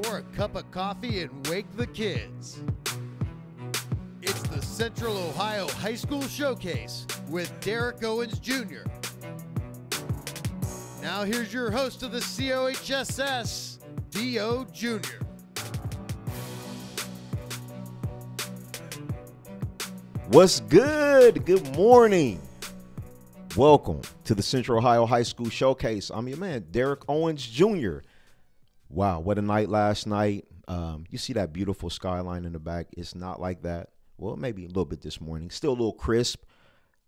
pour a cup of coffee and wake the kids. It's the Central Ohio High School Showcase with Derrick Owens Jr. Now here's your host of the C.O.H.S.S, D.O. Jr. What's good? Good morning. Welcome to the Central Ohio High School Showcase. I'm your man, Derrick Owens Jr. Wow, what a night last night. You see that beautiful skyline in the back. It's not like that. Well, maybe a little bit this morning. Still a little crisp.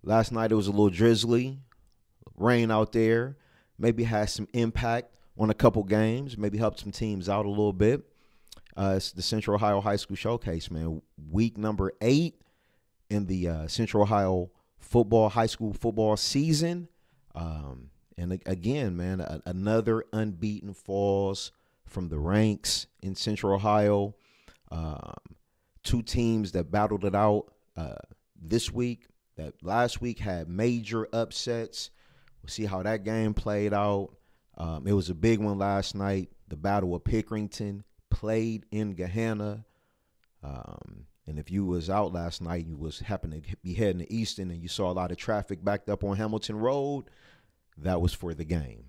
Last night it was a little drizzly. Rain out there. Maybe had some impact on a couple games. Maybe helped some teams out a little bit. It's the Central Ohio High School Showcase, man. Week number 8 in the Central Ohio high school football season. And again, man, another unbeaten falls from the ranks in Central Ohio. Two teams that battled it out this week, that last week had major upsets. We'll see how that game played out. It was a big one last night. The Battle of Pickerington played in Gahanna. And if you was out last night, you was happened to be heading to Easton and you saw a lot of traffic backed up on Hamilton Road, that was for the game.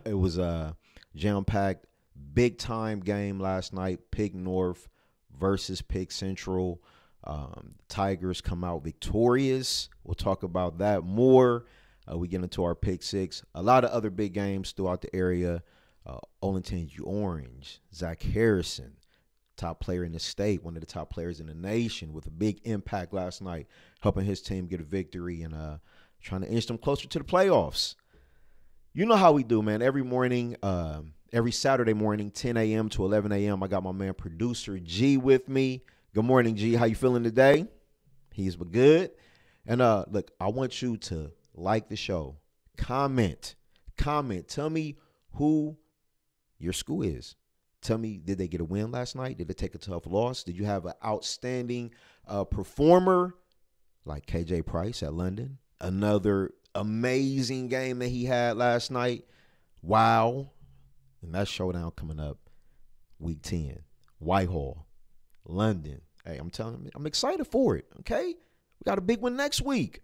It was a jam-packed, big-time game last night, Pick North versus Pick Central. Tigers come out victorious. We'll talk about that more. We get into our Pick 6. A lot of other big games throughout the area. Olentangy Orange, Zach Harrison, top player in the state, one of the top players in the nation, with a big impact last night, helping his team get a victory and trying to inch them closer to the playoffs. You know how we do, man. Every morning, every Saturday morning, 10 a.m. to 11 a.m., I got my man, producer G, with me. Good morning, G. How you feeling today? He's good. And look, I want you to like the show. Comment. Tell me who your school is. Tell me, did they get a win last night? Did they take a tough loss? Did you have an outstanding performer like KJ Price at London? Another amazing game that he had last night. Wow. And that showdown coming up week 10. Whitehall, London. Hey, I'm telling you, I'm excited for it, okay? We got a big one next week.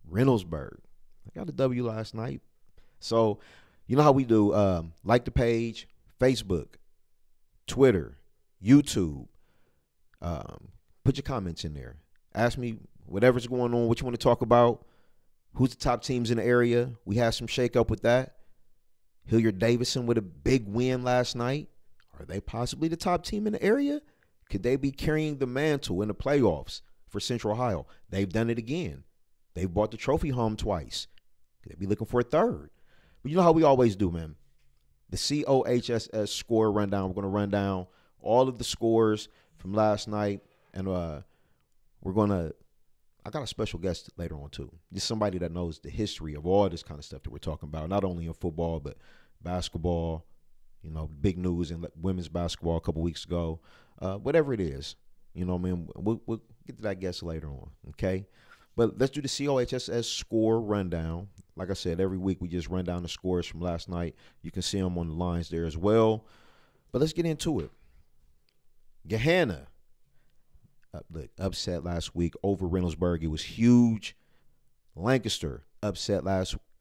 Reynoldsburg. I got a W last night. So, you know how we do. Like the page, Facebook, Twitter, YouTube. Put your comments in there. Ask me whatever's going on, what you want to talk about. Who's the top teams in the area? We had some shakeup with that. Hilliard Davidson with a big win last night. Are they possibly the top team in the area? Could they be carrying the mantle in the playoffs for Central Ohio? They've done it again. They've brought the trophy home twice. Could they be looking for a third? But you know how we always do, man. The C.O.H.S.S score rundown. We're going to run down all of the scores from last night. And we're going to – I got a special guest later on too. Just somebody that knows the history of all this kind of stuff that we're talking about, not only in football but basketball, you know, big news in women's basketball a couple weeks ago. Whatever it is, you know what I mean? We'll get to that guest later on, okay? But let's do the C.O.H.S.S score rundown. Like I said, every week we just run down the scores from last night. You can see them on the lines there as well. But let's get into it. Gahanna, look, upset last week over Reynoldsburg. It was huge. Lancaster upset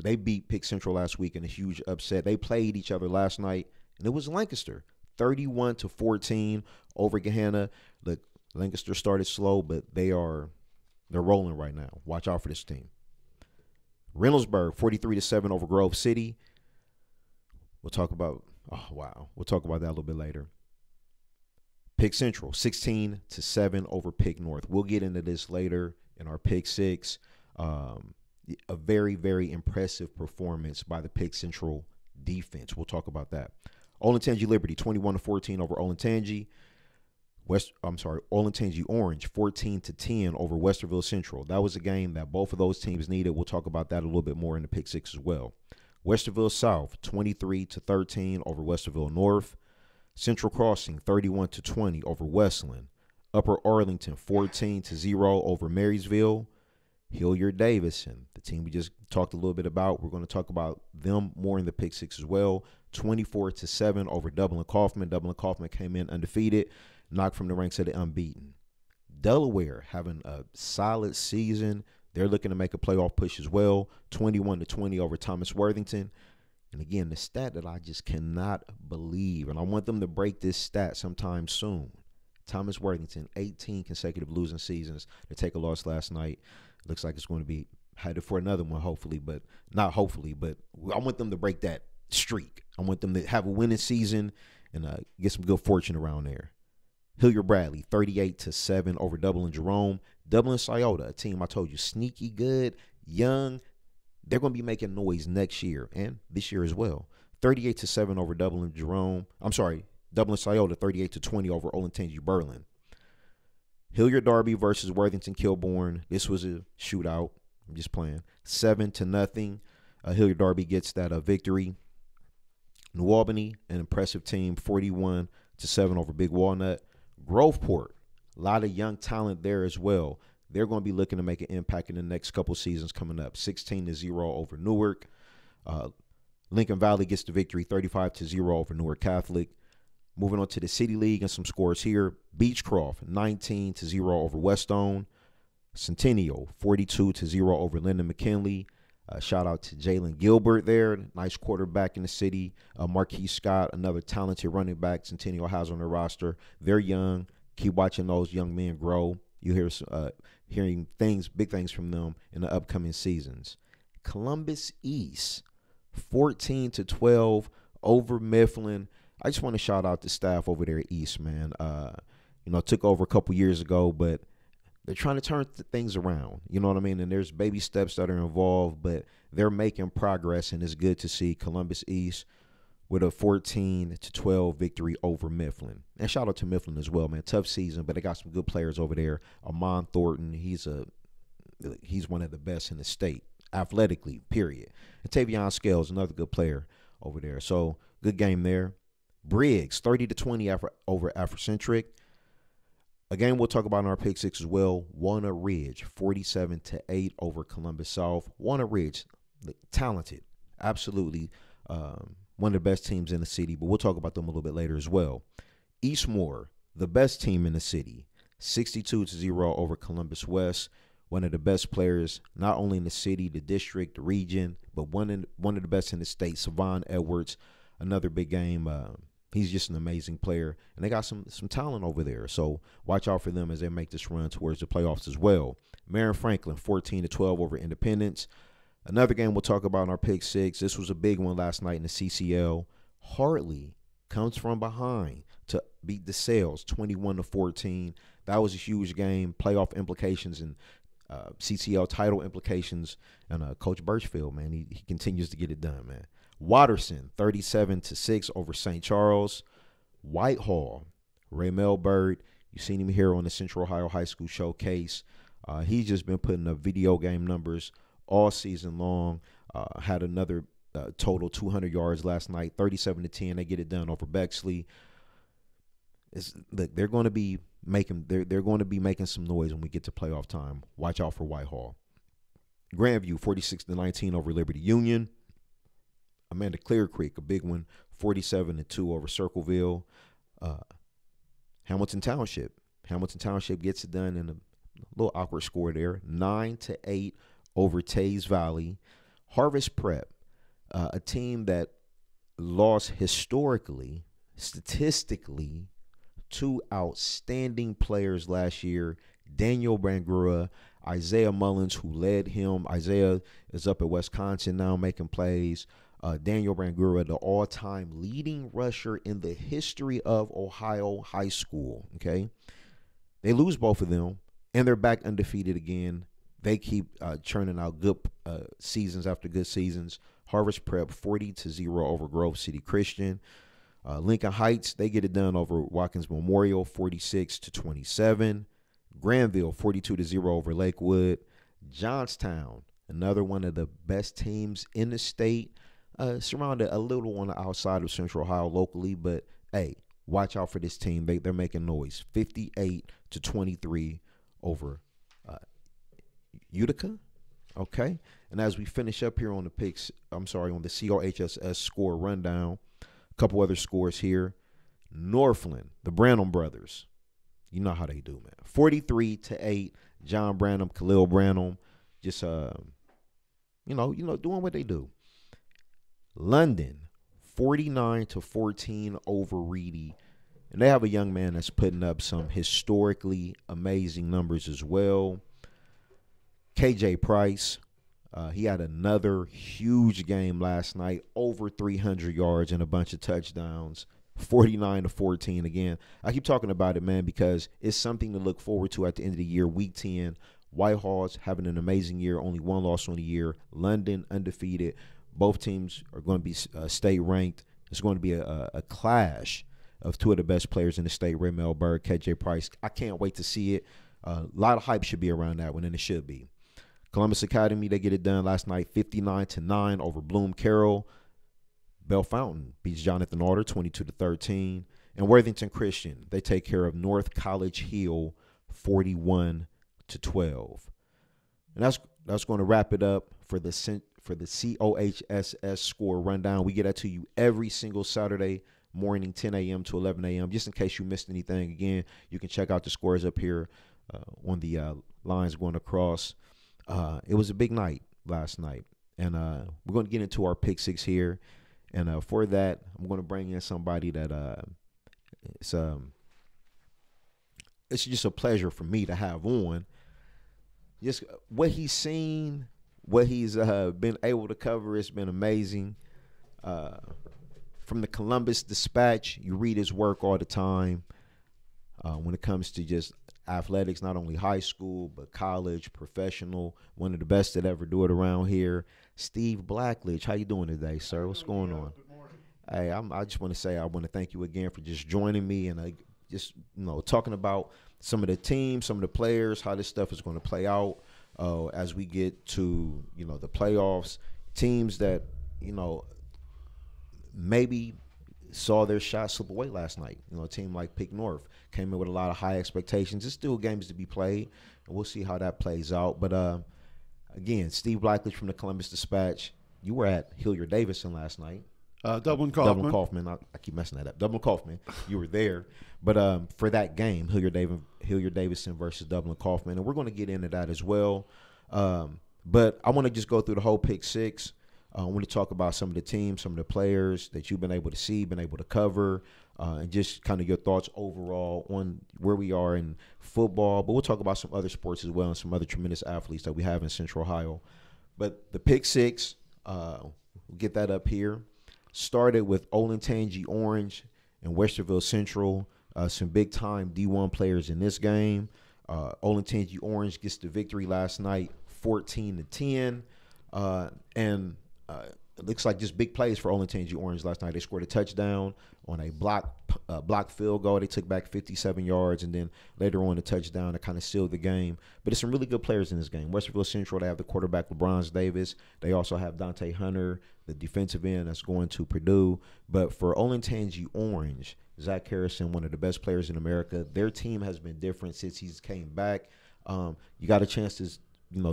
they beat Pick Central last week in a huge upset. They played each other last night, and it was Lancaster, 31-14 over Gahanna. Look, Lancaster started slow, but they're rolling right now. Watch out for this team. Reynoldsburg, 43-7 over Grove City. We'll talk about that a little bit later. Pick Central, 16-7 over Pick North. We'll get into this later in our Pick 6. A very, very impressive performance by the Pick Central defense. We'll talk about that. Olentangy Liberty, 21-14 over Olentangy. Olentangy Orange, 14-10 over Westerville Central. That was a game that both of those teams needed. We'll talk about that a little bit more in the Pick 6 as well. Westerville South, 23-13 over Westerville North. Central Crossing, 31-20 over Westland. Upper Arlington, 14-0 over Marysville. Hilliard Davidson, the team we just talked a little bit about. We're going to talk about them more in the Pick 6 as well. 24-7 over Dublin Kaufman. Dublin Kaufman came in undefeated, knocked from the ranks of the unbeaten. Delaware having a solid season. They're looking to make a playoff push as well. 21-20 over Thomas Worthington. And again, the stat that I just cannot believe, and I want them to break this stat sometime soon. Thomas Worthington, 18 consecutive losing seasons. They take a loss last night. Looks like it's going to be headed for another one, hopefully, but not hopefully, but I want them to break that streak. I want them to have a winning season and get some good fortune around there. Hilliard Bradley, 38-7 over Dublin Jerome. Dublin C.O.H.S.S, a team I told you, sneaky good, young. They're going to be making noise next year and this year as well. 38-7 over Dublin Jerome. I'm sorry, Dublin C.O.H.S, 38-20 over Olentangy Berlin. Hilliard Derby versus Worthington Kilbourne. This was a shootout. I'm just playing. 7-0. Hilliard Derby gets that victory. New Albany, an impressive team, 41-7 over Big Walnut. Groveport, a lot of young talent there as well. They're going to be looking to make an impact in the next couple seasons coming up. 16-0 over Newark. Lincoln Valley gets the victory, 35-0 over Newark Catholic. Moving on to the City League and some scores here. Beechcroft, 19-0 over Westone. Centennial, 42-0 over Lyndon McKinley. Shout out to Jalen Gilbert there. Nice quarterback in the city. Marquise Scott, another talented running back Centennial has on their roster. They're young. Keep watching those young men grow. You hear hearing things, big things from them in the upcoming seasons. Columbus East, 14-12 over Mifflin. I just want to shout out the staff over there at East, man. Took over a couple years ago, but they're trying to turn things around. You know what I mean? And there's baby steps that are involved, but they're making progress, and it's good to see Columbus East with a 14-12 victory over Mifflin. And shout out to Mifflin as well, man. Tough season, but they got some good players over there. Amon Thornton, he's one of the best in the state, athletically, period. And Tavion Scales, another good player over there. So, good game there. Briggs, 30-20 over Afrocentric. A game we'll talk about in our pick six as well. Walnut Ridge, 47-8 over Columbus South. Walnut Ridge, talented, absolutely one of the best teams in the city, but we'll talk about them a little bit later as well. Eastmoor, the best team in the city, 62-0 over Columbus West. One of the best players, not only in the city, the district, the region, but one of the best in the state. Savon Edwards, another big game. He's just an amazing player, and they got some talent over there. So watch out for them as they make this run towards the playoffs as well. Marion Franklin, 14-12 over Independence. Another game we'll talk about in our pick six. This was a big one last night in the CCL. Hartley comes from behind to beat the Sales, 21-14. That was a huge game. Playoff implications and CCL title implications. And Coach Birchfield, man, he continues to get it done, man. Watterson, 37-6 over St. Charles. Whitehall, Raymel Bird. You've seen him here on the Central Ohio High School Showcase. He's just been putting up video game numbers all season long. Had another total 200 yards last night, 37-10. They get it done over Bexley. They're going to be making some noise when we get to playoff time. Watch out for Whitehall. Grandview, 46-19 over Liberty Union. Amanda Clear Creek, a big one, 47-2 over Circleville. Hamilton Township gets it done in a little awkward score there, 9-8 over Tays Valley. Harvest Prep, a team that lost historically, statistically, two outstanding players last year, Daniel Bangura, Isaiah Mullins, who led him. Isaiah is up at Wisconsin now making plays. Daniel Bangura, the all-time leading rusher in the history of Ohio high school, okay? They lose both of them, and they're back undefeated again. They keep churning out good seasons after good seasons. Harvest Prep, 40-0 over Grove City Christian. Lincoln Heights, they get it done over Watkins Memorial, 46-27. Granville, 42-0 over Lakewood. Johnstown, another one of the best teams in the state. Surrounded a little on the outside of Central Ohio locally, but hey, watch out for this team. They're making noise. 58-23 over Utica. Okay. And as we finish up here on the on the C.O.H.S.S score rundown, couple other scores here. Northland, the Branham brothers. You know how they do, man. 43-8. John Branham, Khalil Branham, just doing what they do. London, 49-14 over Reedy. And they have a young man that's putting up some historically amazing numbers as well. KJ Price, he had another huge game last night, over 300 yards and a bunch of touchdowns. 49-14 again. I keep talking about it, man, because it's something to look forward to at the end of the year. Week 10, Whitehall's having an amazing year, only one loss on the year. London undefeated. Both teams are going to be state ranked. It's going to be a clash of two of the best players in the state, Ray Melberg, KJ Price. I can't wait to see it. A lot of hype should be around that one, and it should be. Columbus Academy, they get it done last night, 59-9 over Bloom Carroll. Bell Fountain beats Jonathan Order 22-13. And Worthington Christian, they take care of North College Hill 41-12. And that's going to wrap it up for the C.O.H.S.S score rundown. We get that to you every single Saturday morning, 10 a.m. to 11 a.m. Just in case you missed anything, again, you can check out the scores up here on the lines going across. It was a big night last night. And we're going to get into our pick six here. And for that, I'm going to bring in somebody that it's just a pleasure for me to have on. Just what he's seen, what he's been able to cover, it's been amazing. From the Columbus Dispatch, you read his work all the time. When it comes to just athletics, not only high school, but college, professional, one of the best that ever do it around here. Steve Blackledge, how you doing today, sir? What's going on? Good morning. Hey, I just want to say I want to thank you again for just joining me and just talking about some of the teams, some of the players, how this stuff is going to play out as we get to the playoffs. Teams that maybe saw their shot slip away last night. A team like Pick North came in with a lot of high expectations. There's still games to be played, and we'll see how that plays out. But again, Steve Blackledge from the Columbus Dispatch. You were at Hilliard-Davidson last night. Dublin Kaufman. Dublin Kaufman. I keep messing that up. Dublin Kaufman. You were there. But for that game, Hilliard-Davidson versus Dublin Kaufman, and we're going to get into that as well. But I want to just go through the whole pick six. I want to talk about some of the teams, some of the players that you've been able to see, been able to cover, and just kind of your thoughts overall on where we are in football. But we'll talk about some other sports as well and some other tremendous athletes that we have in Central Ohio. But the pick six, we'll get that up here. Started with Olentangy Orange and Westerville Central, some big-time D1 players in this game. Olentangy Orange gets the victory last night, 14-10. It looks like just big plays for Olentangy Orange last night. They scored a touchdown on a block field goal. They took back 57 yards, and then later on a touchdown that kind of sealed the game. But there's some really good players in this game. Westerville Central, they have the quarterback LeBron Davis. They also have Dante Hunter, the defensive end that's going to Purdue. But for Olentangy Orange, Zach Harrison, one of the best players in America. Their team has been different since he's came back. You got a chance to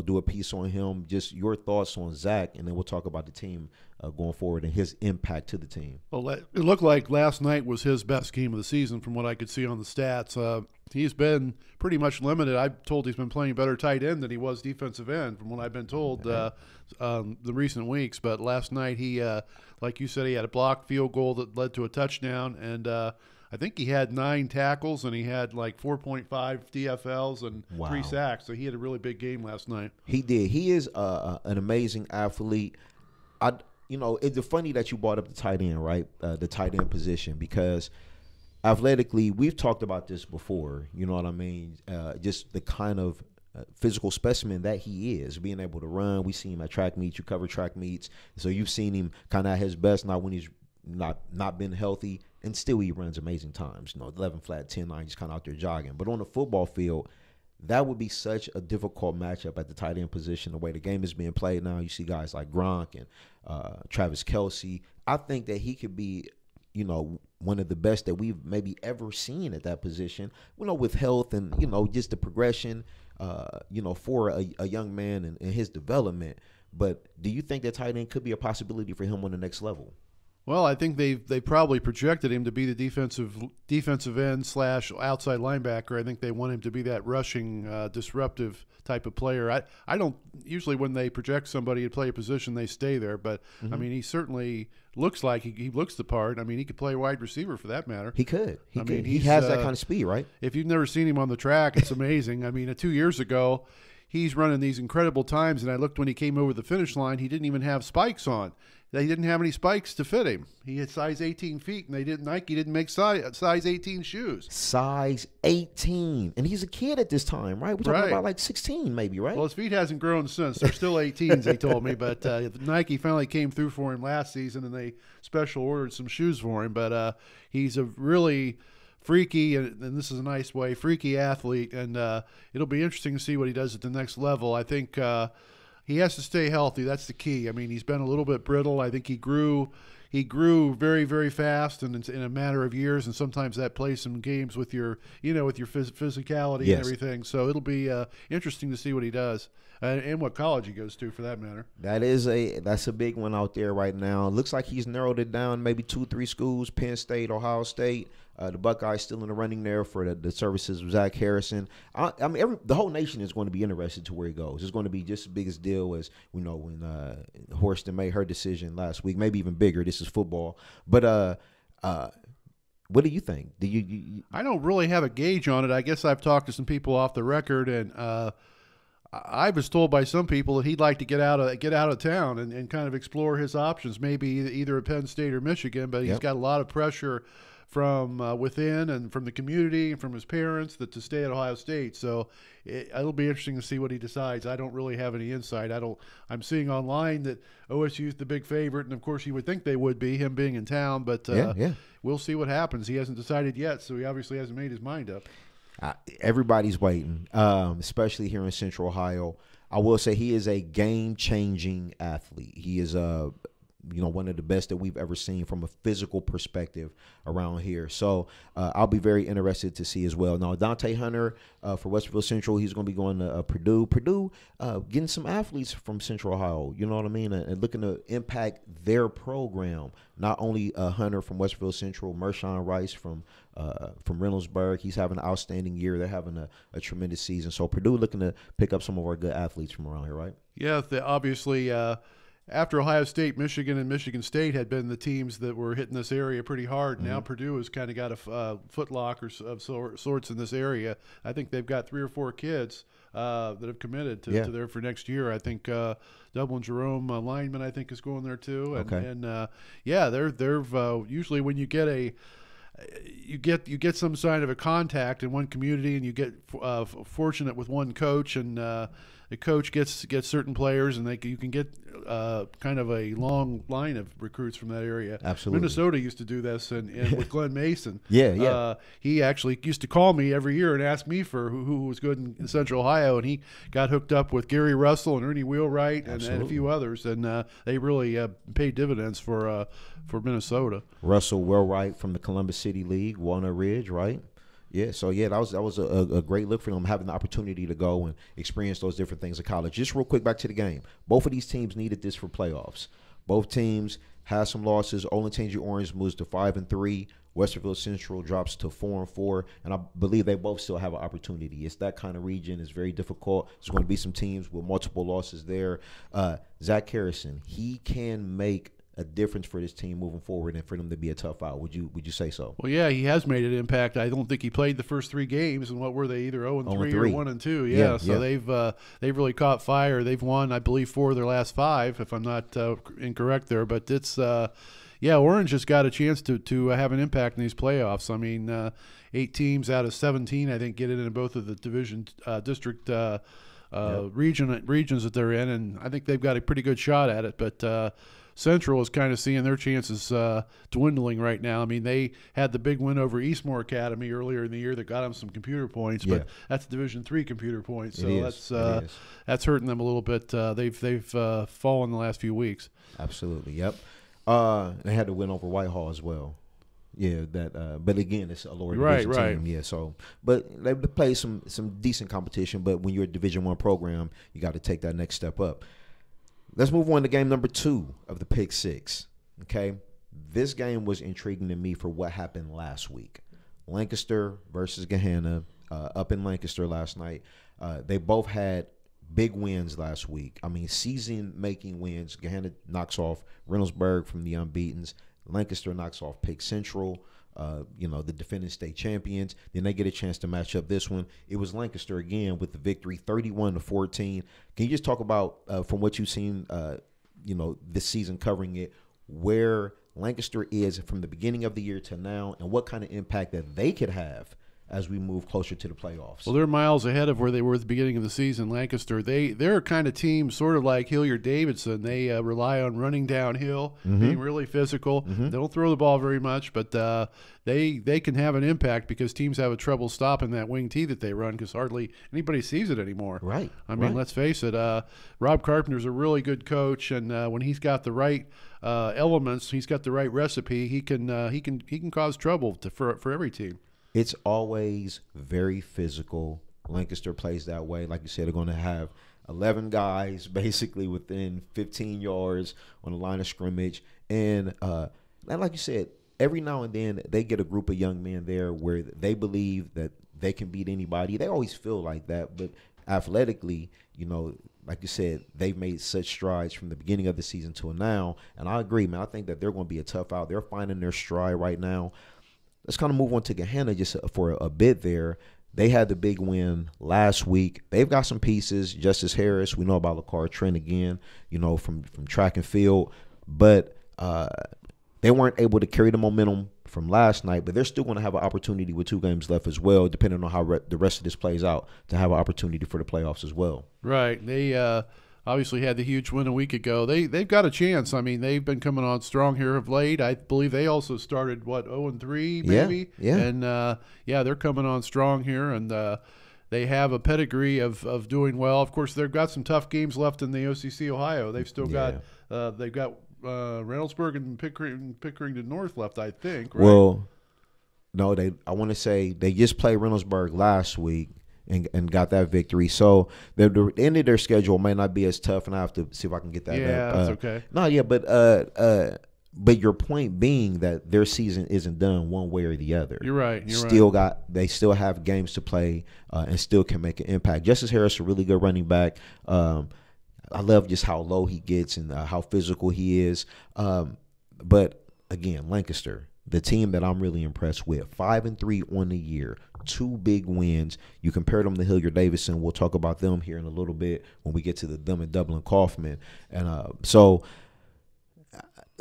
do a piece on him, just your thoughts on Zach, and then we'll talk about the team going forward and his impact to the team. Well, it looked like last night was his best game of the season from what I could see on the stats. He's been pretty much limited. I'm told he's been playing better tight end than he was defensive end from what I've been told the recent weeks. But last night he, like you said, he had a blocked field goal that led to a touchdown, and I think he had 9 tackles and he had like 4.5 DFLs and 3 sacks. So he had a really big game last night. He did. He is an amazing athlete. It's funny that you brought up the tight end, right? The tight end position, because athletically, we've talked about this before. You know what I mean? Just the kind of physical specimen that he is, being able to run. We see him at track meets. You cover track meets, so you've seen him kind of at his best. Not when he's not been healthy, and still he runs amazing times. 11 flat, 10-9, just kind of out there jogging. But on the football field, that would be such a difficult matchup at the tight end position. The way the game is being played now, you see guys like Gronk and Travis Kelce. I think that he could be, one of the best that we've maybe ever seen at that position. With health and just the progression, for a young man and his development. But do you think that tight end could be a possibility for him on the next level? Well, I think they probably projected him to be the defensive end / outside linebacker. I think they want him to be that rushing, disruptive type of player. I don't usually, when they project somebody to play a position, they stay there. But I mean, he certainly looks like he looks the part. I mean, he could play wide receiver for that matter. He could. I mean, he has that kind of speed, right? If you've never seen him on the track, it's amazing. I mean, 2 years ago, he's running these incredible times, and I looked when he came over the finish line, he didn't even have spikes on. They didn't have any spikes to fit him. He had size 18 feet, and Nike didn't make size 18 shoes. Size 18. And he's a kid at this time, right? We're talking about like 16 maybe, right? Well, his feet hasn't grown since. They're still 18s, they told me. But Nike finally came through for him last season, and they special ordered some shoes for him. But he's a really freaky, and this is a nice way, freaky athlete. And it'll be interesting to see what he does at the next level. I think he has to stay healthy. That's the key. I mean, he's been a little bit brittle. I think he grew very, very fast and in a matter of years, and sometimes that plays some games with your, with your physicality and everything. So it'll be interesting to see what he does and what college he goes to, for that matter. That's a big one out there right now. It looks like he's narrowed it down, maybe 2-3 schools: Penn State, Ohio State. The Buckeyes still in the running there for the services of Zach Harrison. I mean, the whole nation is going to be interested to where he goes. It's going to be just as big a deal as when Horston made her decision last week, maybe even bigger. This is football. But what do you think? Do you I don't really have a gauge on it. I guess I've talked to some people off the record, and I was told by some people that he'd like to get out of town and kind of explore his options, maybe either at Penn State or Michigan. But he's got a lot of pressure from within and from the community and from his parents to stay at Ohio State. So it'll be interesting to see what he decides. I don't really have any insight. I'm seeing online that OSU is the big favorite, and of course you would think they would be, him being in town. But we'll see what happens. He hasn't decided yet, so he obviously hasn't made his mind up. Everybody's waiting, especially here in Central Ohio. I will say he is a game-changing athlete. He is one of the best that we've ever seen from a physical perspective around here. So I'll be very interested to see as well. Now, Dante Hunter for Westerville Central, he's going to be going to Purdue. Purdue getting some athletes from Central Ohio, you know what I mean, and looking to impact their program. Not only Hunter from Westerville Central, Mershawn Rice from Reynoldsburg. He's having an outstanding year. They're having a tremendous season. So Purdue looking to pick up some of our good athletes from around here, right? Yeah, obviously after Ohio State, Michigan, and Michigan State had been the teams that were hitting this area pretty hard. Now Purdue has kind of got a footlock of sorts in this area. I think they've got 3 or 4 kids that have committed to there for next year. I think Dublin Jerome lineman, I think, is going there too. And they're usually when you get you get some sign of a contact in one community, and you get fortunate with one coach, and the coach gets certain players, and you can get kind of a long line of recruits from that area. Absolutely. Minnesota used to do this, and with Glenn Mason. He actually used to call me every year and ask me for who was good in Central Ohio, and he got hooked up with Gary Russell and Ernie Wheelwright and a few others, and they really paid dividends for Minnesota. Russell Wheelwright from the Columbus City League, Walnut Ridge, right? Yeah, so that was a great look for them, having the opportunity to go and experience those different things in college. Just real quick, back to the game. Both of these teams needed this for playoffs. Both teams had some losses. Olentangy Orange moves to 5-3. Westerville Central drops to 4-4, and I believe they both still have an opportunity. It's that kind of region. It's very difficult. There's going to be some teams with multiple losses there. Zach Harrison, he can make a difference for this team moving forward and for them to be a tough out. Would you say so? Well, yeah, he has made an impact. I don't think he played the first 3 games, and what were they, either 0-3 or 1-2? Yeah, so they've really caught fire. They've won, I believe, 4 of their last 5, if I'm not incorrect there. But it's Orange has got a chance to have an impact in these playoffs. I mean, 8 teams out of 17, I think, get it in both of the division district regions that they're in, and I think they've got a pretty good shot at it. But Central is kind of seeing their chances dwindling right now. I mean, they had the big win over Eastmore Academy earlier in the year that got them some computer points, but that's Division III computer points, so that's hurting them a little bit. They've fallen the last few weeks. Absolutely, yep. They had to win over Whitehall as well. Yeah, but again, it's a lower division team. Yeah, so but they play some decent competition. But when you're a Division I program, you got to take that next step up. Let's move on to game number 2 of the Pick Six. Okay, this game was intriguing to me for what happened last week. Lancaster versus Gahanna up in Lancaster last night. They both had big wins last week. I mean, season-making wins. Gahanna knocks off Reynoldsburg from the unbeatens. Lancaster knocks off Pick Central, the defending state champions. Then they get a chance to match up this one. It was Lancaster again with the victory, 31-14. Can you just talk about, from what you've seen, this season covering it, where Lancaster is from the beginning of the year to now, and what kind of impact that they could have as we move closer to the playoffs? Well, they're miles ahead of where they were at the beginning of the season. Lancaster, they're a kind of team sort of like Hilliard-Davidson. They rely on running downhill, being really physical. They don't throw the ball very much, but they can have an impact because teams have trouble stopping that wing T that they run because hardly anybody sees it anymore. Right. I mean, let's face it. Rob Carpenter's a really good coach, and when he's got the right elements, he's got the right recipe. He can cause trouble for every team. It's always very physical. Lancaster plays that way. Like you said, they're going to have 11 guys basically within 15 yards on the line of scrimmage. And like you said, every now and then they get a group of young men there where they believe that they can beat anybody. They always feel like that. But athletically, like you said, they've made such strides from the beginning of the season till now. And I agree, man. I think that they're going to be a tough out. They're finding their stride right now. Let's kind of move on to Gahanna just for a bit there. They had the big win last week. They've got some pieces. Justice Harris, we know about LaCar Trent again, from track and field. But they weren't able to carry the momentum from last night. But they're still going to have an opportunity with 2 games left as well, depending on how the rest of this plays out, to have an opportunity for the playoffs as well. Right. They obviously had the huge win a week ago. They've got a chance. I mean, they've been coming on strong here of late. I believe they also started 0-3 maybe. Yeah. And they're coming on strong here, and they have a pedigree of doing well. Of course, they've got some tough games left in the OCC Ohio. They've still got Reynoldsburg and Pickerington North left, I think. Right? Well, no, I want to say they just played Reynoldsburg last week and got that victory. So the end of their schedule may not be as tough, and I have to see if I can get that. Yeah, that's okay. No, yeah, but your point being that their season isn't done one way or the other. You're right. They still have games to play and still can make an impact. Justice Harris, a really good running back. I love just how low he gets and how physical he is. But again, Lancaster, the team that I'm really impressed with, 5-3 on the year, 2 big wins. You compare them to Hilliard-Davidson. We'll talk about them here in a little bit when we get to them in Dublin-Kaufman. And so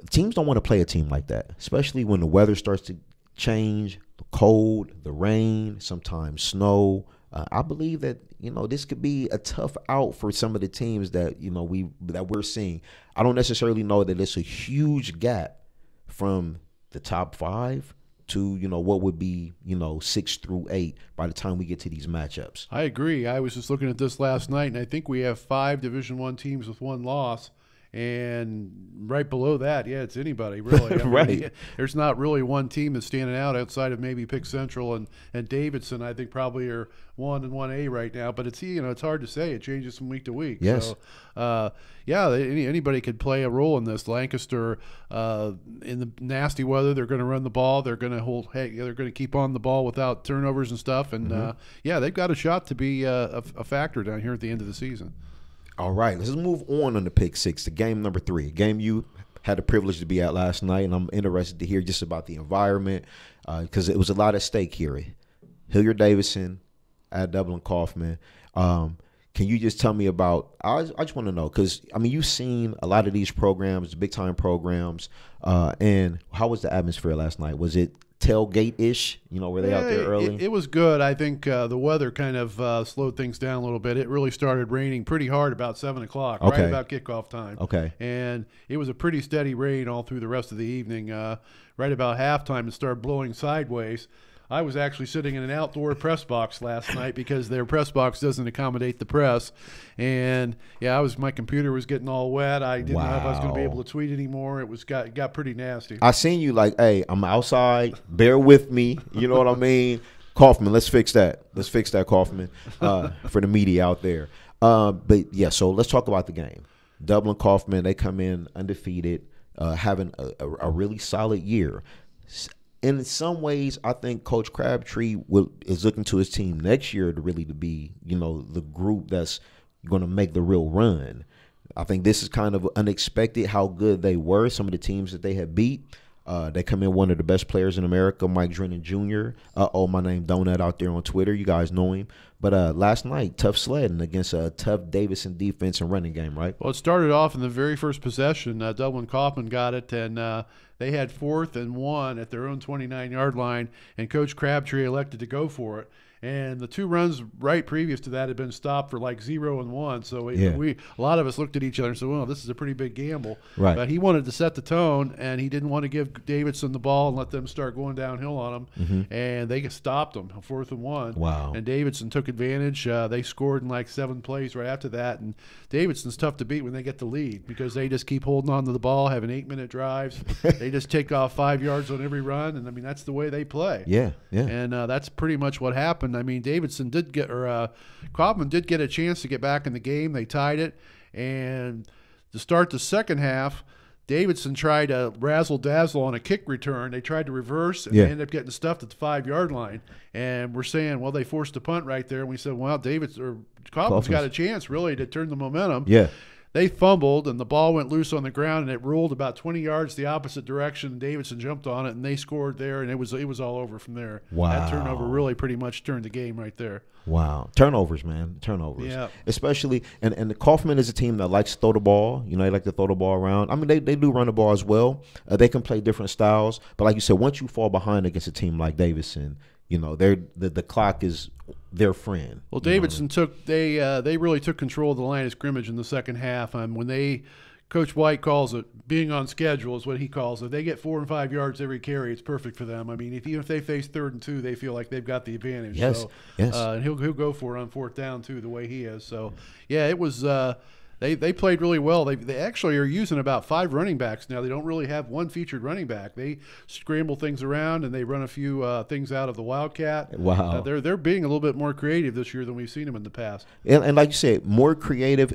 teams don't want to play a team like that, especially when the weather starts to change, the cold, the rain, sometimes snow. I believe that this could be a tough out for some of the teams that we're seeing. I don't necessarily know that it's a huge gap from the top 5 to what would be 6 through 8 by the time we get to these matchups. I agree. I was just looking at this last night, and I think we have 5 Division I teams with 1 loss. And right below that, it's anybody, really. Right. There's not really one team that's standing out outside of maybe Pick Central and Davidson. I think probably are 1 and 1A right now. But it's it's hard to say. It changes from week to week. Yes. So, anybody could play a role in this. Lancaster, in the nasty weather, they're going to run the ball. They're going to they're going to keep on the ball without turnovers and stuff. And they've got a shot to be a factor down here at the end of the season. All right, let's move on to Pick 6, to game number 3, a game you had the privilege to be at last night, and I'm interested to hear just about the environment because it was a lot at stake here. Hilliard-Davidson at Dublin-Kaufman. Can you just tell me about – I just want to know because, you've seen a lot of these programs, the big-time programs, and how was the atmosphere last night? Was it tailgate-ish? Were they out there early? It was good. I think the weather kind of slowed things down a little bit. It really started raining pretty hard about 7 o'clock, right about kickoff time. Okay. And it was a pretty steady rain all through the rest of the evening. Right about halftime, it started blowing sideways. I was actually sitting in an outdoor press box last night because their press box doesn't accommodate the press. And my computer was getting all wet. I didn't know if I was going to be able to tweet anymore. It got pretty nasty. I seen you like, hey, I'm outside. Bear with me. You know what I mean? Kaufman, let's fix that. Let's fix that, Kaufman, for the media out there. So let's talk about the game. Dublin-Kaufman, they come in undefeated. having a really solid year. In some ways, I think Coach Crabtree is looking to his team next year to be, the group that's going to make the real run. I think this is kind of unexpected how good they were. Some of the teams that they had beat. They come in one of the best players in America, Mike Drennan Jr. My name Donut out there on Twitter. You guys know him. But last night, tough sledding against a tough Davidson defense and running game, right? Well, it started off in the very first possession. Dublin Kaufman got it, and they had 4th and 1 at their own 29-yard line, and Coach Crabtree elected to go for it. And the 2 runs right previous to that had been stopped for like 0 and 1. So a lot of us looked at each other and said, well, this is a pretty big gamble. Right. But he wanted to set the tone, and he didn't want to give Davidson the ball and let them start going downhill on him. Mm-hmm. And they stopped them, 4th and 1. Wow. And Davidson took advantage. They scored in like 7 plays right after that. And Davidson's tough to beat when they get the lead because they just keep holding on to the ball, having 8-minute drives. They just take off 5 yards on every run. And, I mean, that's the way they play. Yeah. And that's pretty much what happened. I mean, Kaufman did get a chance to get back in the game. They tied it. And to start the second half, Davidson tried to razzle-dazzle on a kick return. They tried to reverse, and they ended up getting stuffed at the 5-yard line. And we're saying, well, they forced a punt right there. And we said, well, Kaufman's got a chance, really, to turn the momentum. Yeah. They fumbled, and the ball went loose on the ground, and it rolled about 20 yards the opposite direction. Davidson jumped on it, and they scored there, and it was all over from there. Wow. That turnover really pretty much turned the game right there. Wow. Turnovers, man. Turnovers. Yeah. Especially, and the Kaufman is a team that likes to throw the ball. They like to throw the ball around. I mean, they do run the ball as well. They can play different styles. But like you said, once you fall behind against a team like Davidson, the clock is their friend. Well, Davidson they really took control of the line of scrimmage in the second half. When Coach White calls it being on schedule is what he calls it. They get 4 and 5 yards every carry. It's perfect for them. I mean, even if they face 3rd and 2, they feel like they've got the advantage. Yes, so, yes. And he'll go for it on 4th down too, the way he is. So yeah, it was. They played really well. They actually are using about 5 running backs now. They don't really have one featured running back. They scramble things around and they run a few things out of the Wildcat. Wow. They're being a little bit more creative this year than we've seen them in the past. And like you said, more creative.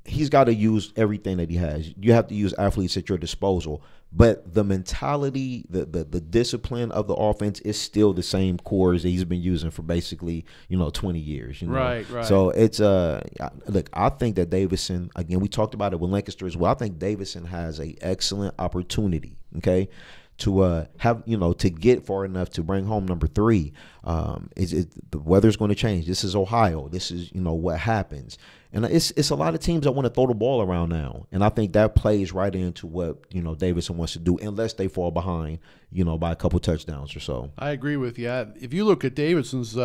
He's got to use everything that he has. You have to use athletes at your disposal. But the mentality, the discipline of the offense is still the same cores that he's been using for basically, 20 years. Right. So it's look, I think that Davidson, again, we talked about it with Lancaster as well. I think Davidson has an excellent opportunity, okay, to have to get far enough to bring home number 3. The weather's going to change. This is Ohio. This is what happens. And it's a lot of teams that want to throw the ball around now. And I think that plays right into what, Davidson wants to do, unless they fall behind, by a couple touchdowns or so. I agree with you. If you look at Davidson's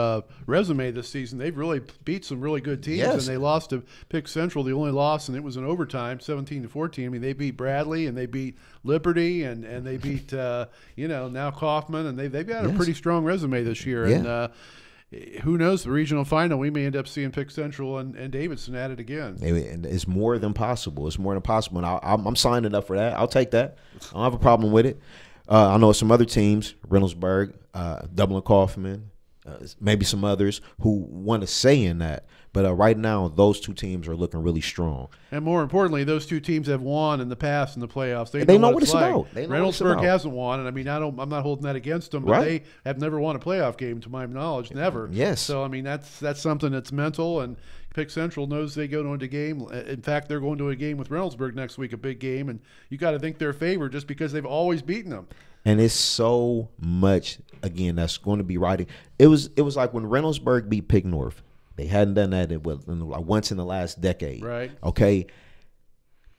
resume this season, they've really beat some really good teams. Yes. And they lost to Pick Central, the only loss, and it was in overtime, 17-14. I mean, they beat Bradley, and they beat Liberty, and they beat, now Kaufman. And they've got a pretty strong resume this year. Yeah. And who knows, the regional final, we may end up seeing Pick Central and Davidson at it again. And it's more than possible. It's more than possible. And I'm signing up for that. I'll take that. I don't have a problem with it. I know some other teams, Reynoldsburg, Dublin Kaufman, maybe some others who want to say in that. But right now, those 2 teams are looking really strong. And more importantly, those 2 teams have won in the past in the playoffs. They know what it's like. about. Reynoldsburg hasn't won, and I mean, I'm not holding that against them, but right. They have never won a playoff game, to my knowledge, never. Yes. So I mean, that's something that's mental, and Pick Central knows they go to a game. In fact, they're going to a game with Reynoldsburg next week, a big game, and you got to think they're favored just because they've always beaten them. And it's so much, again, that's going to be riding. It was like when Reynoldsburg beat Pick North. They hadn't done that once in the last decade. Right. Okay.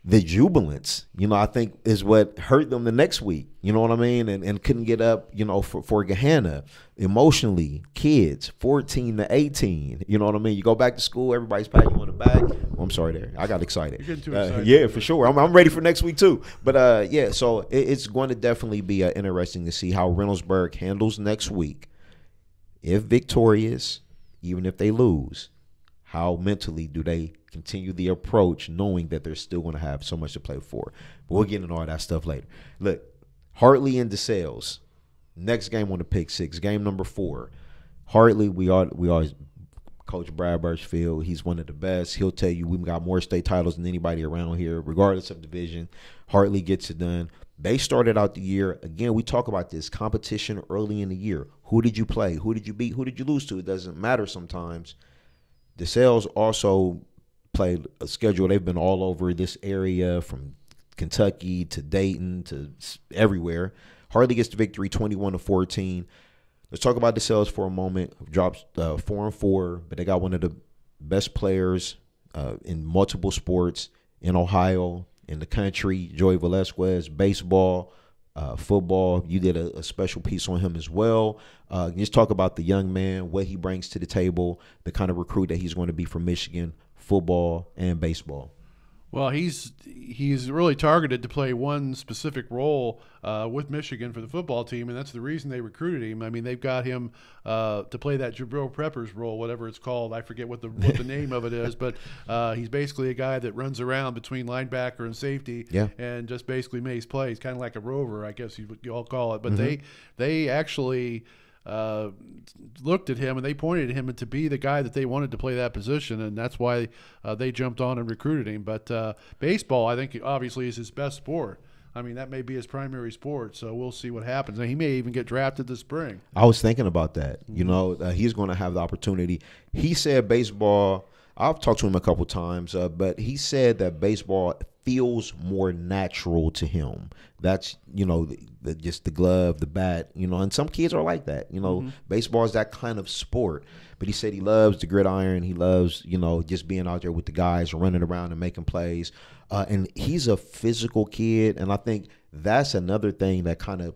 The jubilance, I think is what hurt them the next week. You know what I mean? And couldn't get up, for Gahanna. Emotionally, kids, 14-18. You know what I mean? You go back to school, everybody's patting you on the back. Oh, I'm sorry there. I got excited. You're getting too excited. Yeah, for sure. I'm ready for next week too. But, so it's going to definitely be interesting to see how Reynoldsburg handles next week. If victorious, even if they lose, how mentally do they continue the approach knowing that they're still going to have so much to play for? But we'll get into all that stuff later. Look, Hartley and DeSales, next game on the Pick 6, game number 4. Hartley, we always Coach Brad Birchfield. He's one of the best. He'll tell you we've got more state titles than anybody around here, regardless of division. Hartley gets it done. They started out the year, again, we talk about this competition early in the year. Who did you play? Who did you beat? Who did you lose to? It doesn't matter sometimes. DeSales also played a schedule. They've been all over this area from Kentucky to Dayton to everywhere. Hartley gets the victory 21-14. Let's talk about DeSales for a moment. Drops 4-4, but they got one of the best players in multiple sports in Ohio, in the country, Joey Velasquez, baseball, football. You did a special piece on him as well. Just talk about the young man, what he brings to the table, the kind of recruit that he's going to be for Michigan, football and baseball. Well, he's really targeted to play one specific role with Michigan for the football team, and that's the reason they recruited him. I mean, they've got him to play that Jabril Peppers role, whatever it's called. I forget what the name of it is, but he's basically a guy that runs around between linebacker and safety, and just basically makes plays, kind of like a rover, I guess you all call it. But they actually looked at him and they pointed at him to be the guy that they wanted to play that position, and that's why they jumped on and recruited him. But baseball, I think, obviously is his best sport. I mean, that may be his primary sport, so we'll see what happens. And he may even get drafted this spring. I was thinking about that. You know, he's going to have the opportunity. He said baseball, I've talked to him a couple times, but he said that baseball feels more natural to him. That's, you know, just the glove, the bat, you know, and some kids are like that. You know, baseball is that kind of sport. But he said he loves the gridiron. He loves, you know, just being out there with the guys, running around and making plays. And he's a physical kid, and I think that's another thing that kind of,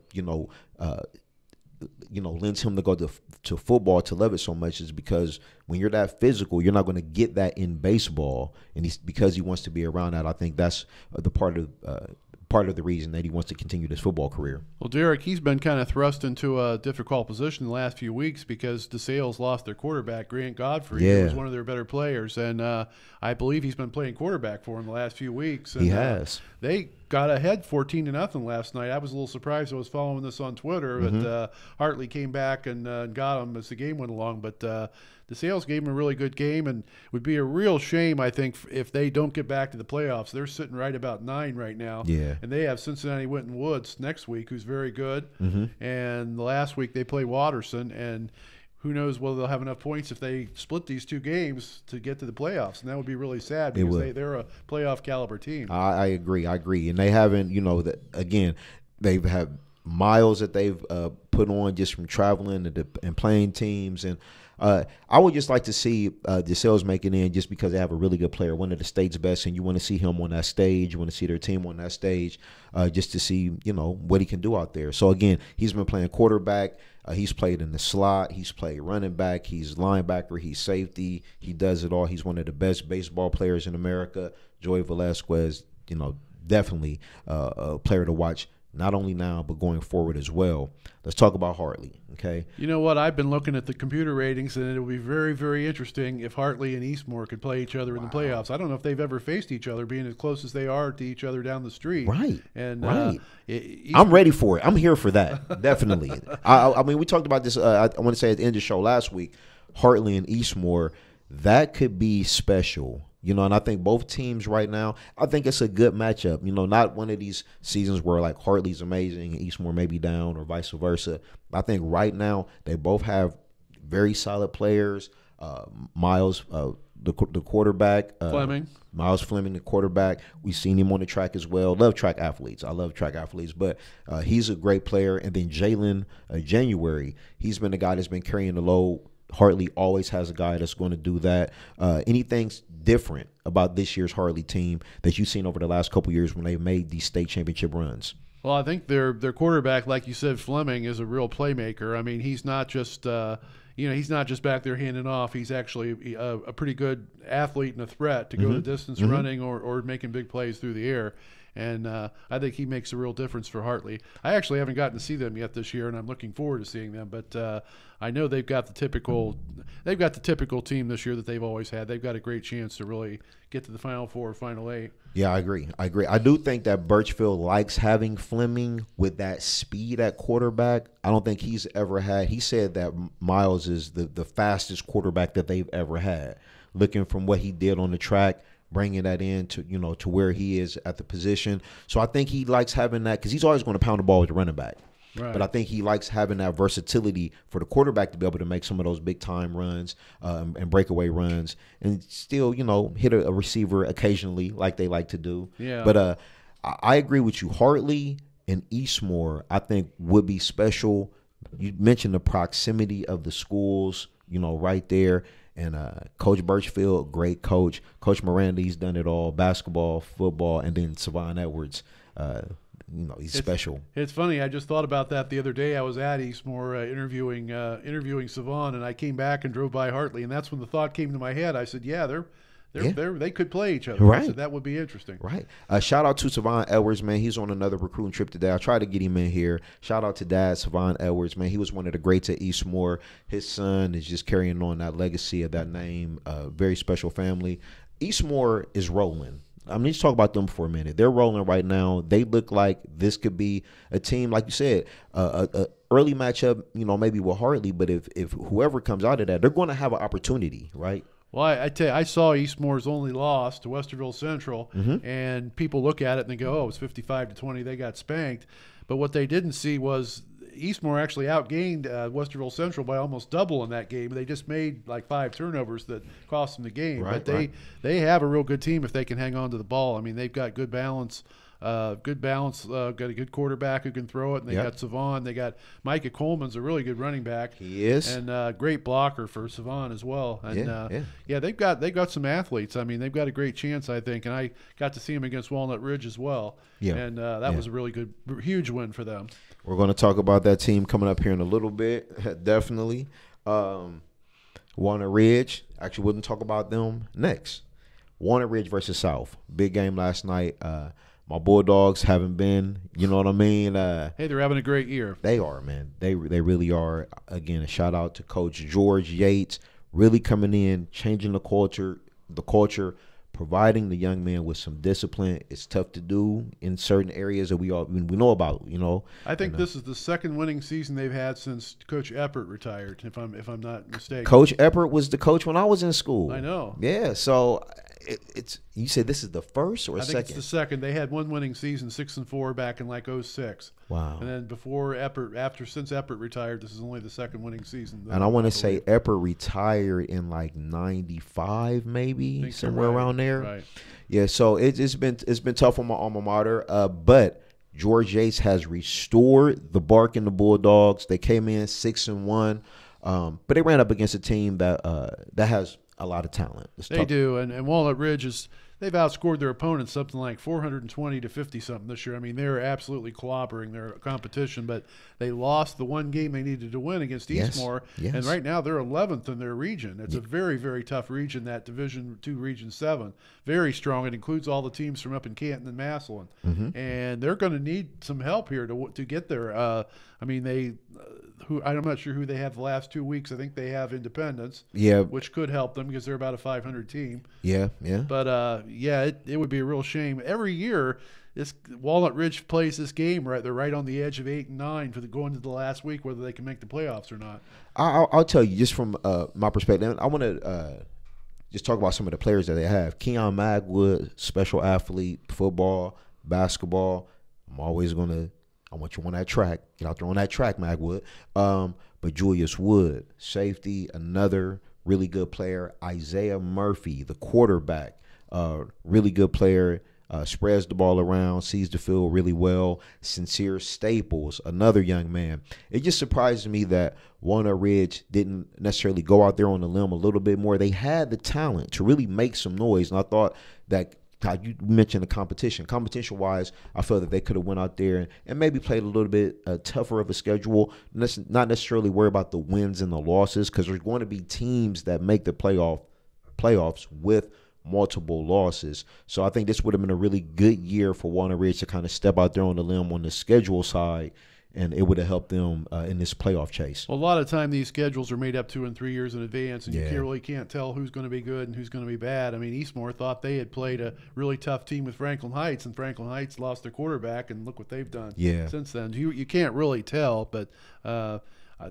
lends him to go to football, to love it so much, is because when you're that physical, you're not going to get that in baseball. And because he wants to be around that, I think that's the part of the reason that he wants to continue this football career. Well, Derrick, he's been kind of thrust into a difficult position the last few weeks because DeSales lost their quarterback, Grant Godfrey, who was one of their better players. And I believe he's been playing quarterback for him the last few weeks. And, he has. They got ahead 14-0 last night. I was a little surprised. I was following this on Twitter, but Hartley came back and got him as the game went along. But DeSales gave him a really good game, and would be a real shame, I think, if they don't get back to the playoffs. They're sitting right about 9 right now. Yeah. And they have Cincinnati Winton Woods next week, who's very good. And the last week they play Watterson, and who knows whether they'll have enough points if they split these two games to get to the playoffs. And that would be really sad because they're a playoff caliber team. I agree. And they haven't, again, they've had miles that they've put on just from traveling and playing teams. And I would just like to see DeSales make it in just because they have a really good player, one of the state's best, and you want to see him on that stage. You want to see their team on that stage just to see, what he can do out there. So, again, he's been playing quarterback. He's played in the slot. He's played running back. He's linebacker. He's safety. He does it all. He's one of the best baseball players in America. Joey Velasquez, definitely a player to watch, not only now but going forward as well. Let's talk about Hartley, okay? You know what? I've been looking at the computer ratings, and it will be very, very interesting if Hartley and Eastmoor could play each other in the playoffs. I don't know if they've ever faced each other, being as close as they are to each other down the street. Right. And I'm ready for it. I'm here for that, definitely. I mean, we talked about this, I want to say at the end of the show last week, Hartley and Eastmoor, that could be special. And I think both teams right now, I think it's a good matchup. Not one of these seasons where like Hartley's amazing and Eastmoor may be down or vice versa. I think right now they both have very solid players. Miles, the quarterback. Miles Fleming, the quarterback. We've seen him on the track as well. Love track athletes. I love track athletes. But he's a great player. And then Jalen January, he's been the guy that's been carrying the load. Hartley always has a guy that's going to do that. Anything different about this year's Hartley team that you've seen over the last couple years when they've made these state championship runs? Well, I think their quarterback, like you said, Fleming, is a real playmaker. I mean, he's not just he's not just back there handing off. He's actually a pretty good athlete and a threat to go the distance running or making big plays through the air. And I think he makes a real difference for Hartley. I actually haven't gotten to see them yet this year, and I'm looking forward to seeing them. But I know they've got the typical team this year that they've always had. They've got a great chance to really get to the Final Four or Final Eight. Yeah, I agree. I do think that Birchfield likes having Fleming with that speed at quarterback. I don't think he's ever had. He said that Miles is the fastest quarterback that they've ever had. Looking from what he did on the track, bringing that in to to where he is at the position. So I think he likes having that because he's always going to pound the ball with the running back. Right. But I think he likes having that versatility for the quarterback to be able to make some of those big time runs and breakaway runs and still, hit a receiver occasionally like they like to do. Yeah. But I agree with you. Hartley and Eastmoor, I think, would be special. You mentioned the proximity of the schools, right there. And Coach Birchfield, great coach. Coach Miranda, he's done it all, basketball, football, and then Savon Edwards. He's special. It's funny. I just thought about that the other day. I was at Eastmoor interviewing Savon, and I came back and drove by Hartley, and that's when the thought came to my head. I said, "Yeah, they could play each other." Right. I said, that would be interesting. Right. Shout out to Savon Edwards, man. He's on another recruiting trip today. I tried to get him in here. Shout out to Dad Savon Edwards, man. He was one of the greats at Eastmoor. His son is just carrying on that legacy of that name. Very special family. Eastmoor is rolling. Let's talk about them for a minute. They're rolling right now. They look like this could be a team, like you said, a early matchup, maybe with Hartley. But if whoever comes out of that, they're going to have an opportunity, right? Well, I tell you, I saw Eastmoor's only loss to Westerville Central, and people look at it and they go, "Oh, it's 55-20. They got spanked." But what they didn't see was Eastmoor actually outgained Westerville Central by almost double in that game. They just made like 5 turnovers that cost them the game. Right, but they have a real good team if they can hang on to the ball. I mean, they've got good balance. Got a good quarterback who can throw it, and they got Savon. They got Micah Coleman's a really good running back. He is, and great blocker for Savon as well. And they've got some athletes. I mean, they've got a great chance, I think. And I got to see them against Walnut Ridge as well. Yeah, and that was a really good, huge win for them. We're going to talk about that team coming up here in a little bit, definitely. Walnut Ridge, actually, we'll talk about them next. Walnut Ridge versus South, big game last night. My Bulldogs haven't been, you know what I mean? Hey, they're having a great year. They are, man. They really are. Again, a shout out to Coach George Yates, really coming in, changing the culture, providing the young man with some discipline. It's tough to do in certain areas that we know about, I think this is the second winning season they've had since Coach Eppert retired, if I'm not mistaken. Coach Eppert was the coach when I was in school. I know. Yeah, so it's you said this is the first or I think second? It's the second. They had one winning season, 6-4 back in like 06. Wow. And then since Eppert retired, this is only the second winning season. And I want to say Eppert retired in like 95, maybe somewhere around there. Right. Yeah. So it's been tough on my alma mater. But George Yates has restored the bark in the Bulldogs. They came in 6-1, but they ran up against a team that has a lot of talent. They do, and Walnut Ridge they've outscored their opponents something like 420 to 50 something this year. I mean, they're absolutely clobbering their competition, but they lost the one game they needed to win against Eastmoor, and right now they're 11th in their region. It's a very, very tough region, that Division II Region 7. Very strong. It includes all the teams from up in Canton and Massillon, and they're going to need some help here to get there. I mean, I'm not sure who they have the last 2 weeks. I think they have Independence, which could help them because they're about a 500 team. Yeah. But it would be a real shame. Every year, this Walnut Ridge plays this game right. They're right on the edge of 8 and 9 for going to the last week, whether they can make the playoffs or not. I'll tell you just from my perspective. I want to just talk about some of the players that they have. Keon Magwood, special athlete, football, basketball. I want you on that track. Get out there on that track, Magwood. But Julius Wood, safety, another really good player. Isaiah Murphy, the quarterback, really good player. Spreads the ball around, sees the field really well. Sincere Staples, another young man. It just surprised me that Walnut Ridge didn't necessarily go out there on the limb a little bit more. They had the talent to really make some noise, and I thought that you mentioned the competition. Competition-wise, I felt that they could have went out there and maybe played a little bit tougher of a schedule, not necessarily worry about the wins and the losses, because there's going to be teams that make the playoffs with multiple losses. So I think this would have been a really good year for Walnut Ridge to kind of step out there on the limb on the schedule side, and it would have helped them in this playoff chase. Well, a lot of time these schedules are made up 2 and 3 years in advance, and Yeah. you really can't tell who's going to be good and who's going to be bad. I mean, Eastmore thought they had played a really tough team with Franklin Heights, and Franklin Heights lost their quarterback, and look what they've done since then. You can't really tell, but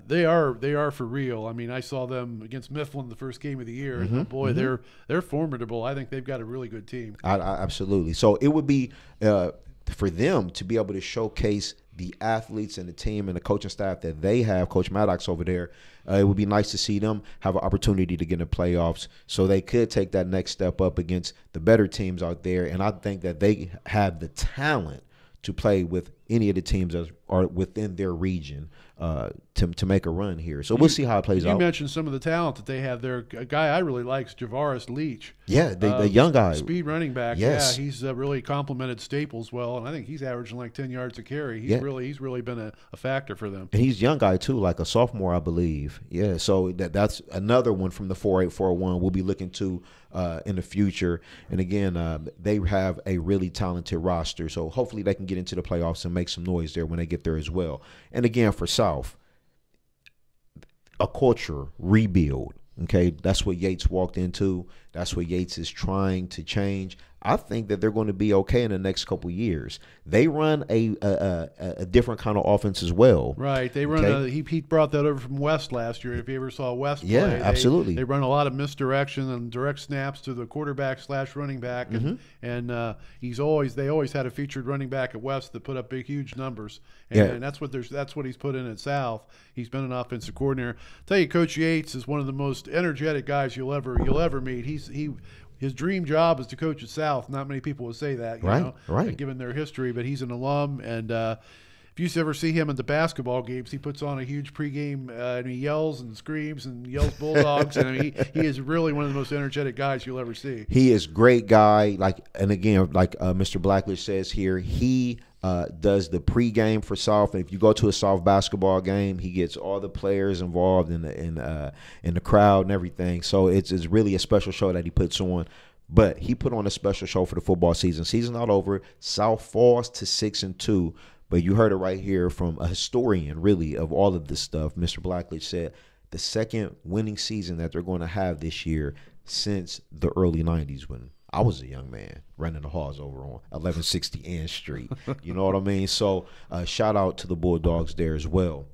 they are for real. I mean, I saw them against Mifflin the first game of the year, and boy, they're formidable. I think they've got a really good team. I absolutely. So it would be for them to be able to showcase the athletes and the team and the coaching staff that they have, Coach Maddox over there. It would be nice to see them have an opportunity to get in the playoffs so they could take that next step up against the better teams out there. And I think that they have the talent to play with any of the teams that are within their region to make a run here. So we'll see how it plays out. You mentioned some of the talent that they have there. A guy I really like is Javaris Leach. Yeah, the young guy. Speed running back. Yes. Yeah, he's really complimented Staples well, and I think he's averaging like 10 yards a carry. He's really been a factor for them. And he's a young guy too, like a sophomore, I believe. Yeah, so that's another one from the 4.841 we'll be looking to in the future. And again, they have a really talented roster, so hopefully they can get into the playoffs and make some noise there when they get there as well. And again, for South, a culture rebuild. Okay, that's what Yates walked into. That's what Yates is trying to change. I think that they're going to be okay in the next couple of years. They run a different kind of offense as well. Right. They run he brought that over from West last year. If you ever saw West play, absolutely. They run a lot of misdirection and direct snaps to the quarterback / running back, and they always had a featured running back at West that put up huge numbers. And that's what he's put in at South. He's been an offensive coordinator. I'll tell you, Coach Yates is one of the most energetic guys you'll ever meet. His dream job is to coach at South. Not many people would say that, you know, given their history. But he's an alum, and if you ever see him at the basketball games, he puts on a huge pregame, and he yells and screams and yells Bulldogs. And I mean, he is really one of the most energetic guys you'll ever see. He is a great guy. And again, Mr. Blackledge says here, he does the pregame for South. And if you go to a South basketball game, he gets all the players involved in the crowd and everything. So it's really a special show that he puts on. But he put on a special show for the football season. Season not over. South falls to 6-2. But you heard it right here from a historian, really, of all of this stuff. Mr. Blackledge said the second winning season that they're going to have this year since the early 90s when I was a young man running the halls over on 1160 Ann Street. You know what I mean? So shout out to the Bulldogs there as well.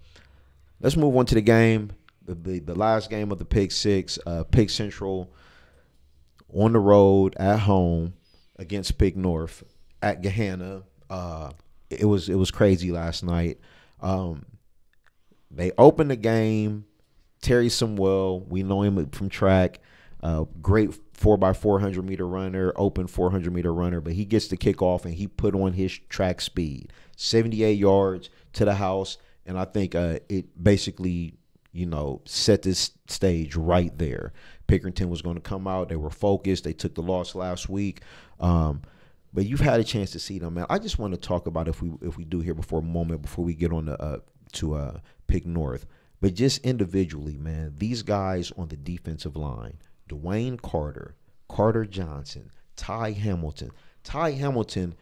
Let's move on to the game, the last game of the Pick Six. Pick Central on the road at home against Pick North at Gahanna. It was crazy last night. They opened the game. Terry Sumwell, we know him from track. Great 4x400 meter runner, open 400 meter runner, but he gets the kickoff and he put on his track speed, 78 yards to the house, and I think it basically, set this stage right there. Pickerington was going to come out. They were focused. They took the loss last week. But you've had a chance to see them, man. I just want to talk about if we do here before we get on to Pick North. But just individually, man, these guys on the defensive line, Dwayne Carter, Carter Johnson, Ty Hamilton. Ty Hamilton,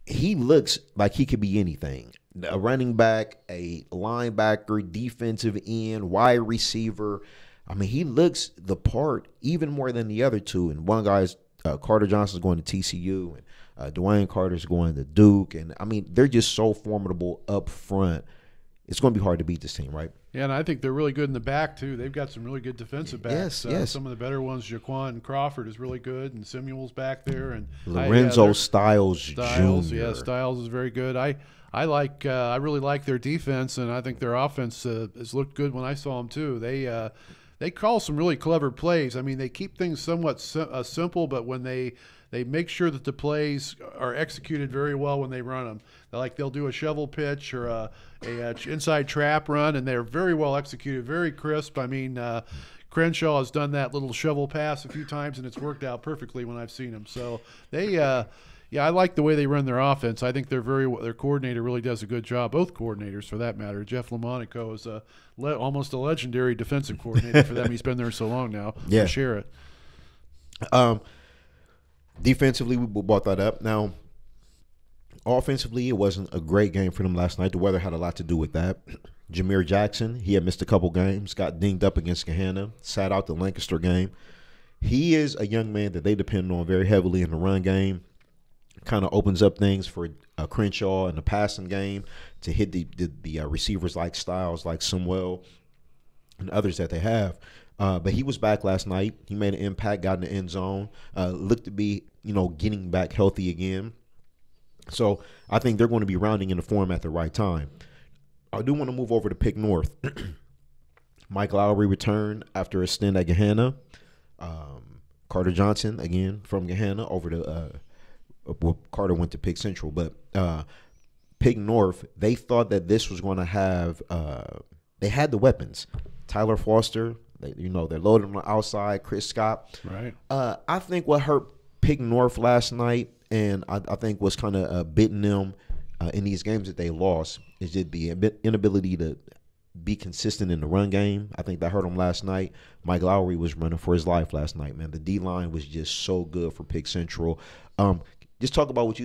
he looks like he could be anything. A running back, a linebacker, defensive end, wide receiver. I mean, he looks the part even more than the other two. And one guy's Carter Johnson's going to TCU, and Dwayne Carter's going to Duke. And, I mean, they're just so formidable up front. It's going to be hard to beat this team, right? Yeah, and I think they're really good in the back, too. They've got some really good defensive backs. Yes. Some of the better ones, Jaquan Crawford is really good, and Samuel's back there. And Lorenzo Styles Jr. Yeah, Styles is very good. I really like their defense, and I think their offense has looked good when I saw them, too. They call some really clever plays. I mean, they keep things somewhat simple, but when they make sure that the plays are executed very well when they run them. They'll do a shovel pitch or a inside trap run, and they're very well executed, very crisp. I mean, Crenshaw has done that little shovel pass a few times, and it's worked out perfectly when I've seen him. So I like the way they run their offense. I think their coordinator really does a good job. Both coordinators, for that matter. Jeff Lamonaco is almost a legendary defensive coordinator for them. He's been there so long now. Yeah, share it. Defensively, we brought that up. Now, offensively, it wasn't a great game for them last night. The weather had a lot to do with that. Jameer Jackson, he had missed a couple games, got dinged up against Gahanna, sat out the Lancaster game. He is a young man that they depend on very heavily in the run game. Kind of opens up things for Crenshaw in the passing game to hit the receivers like Styles, like Sumwell, and others that they have. But he was back last night. He made an impact, got in the end zone, looked to be, getting back healthy again. So I think they're going to be rounding into form at the right time. I do want to move over to Pick North. Mike Lowry returned after a stint at Gahanna. Carter Johnson, again, from Gahanna over to Carter went to Pick Central. But Pick North, they thought that this was going to have they had the weapons. Tyler Foster, they're loaded on the outside. Chris Scott. Right. I think what hurt Pick North last night, and I think what's kind of bitten them in these games that they lost, is just the inability to be consistent in the run game. I think that hurt him last night. Mike Lowry was running for his life last night, man. The D-line was just so good for Pick Central. Just talk about what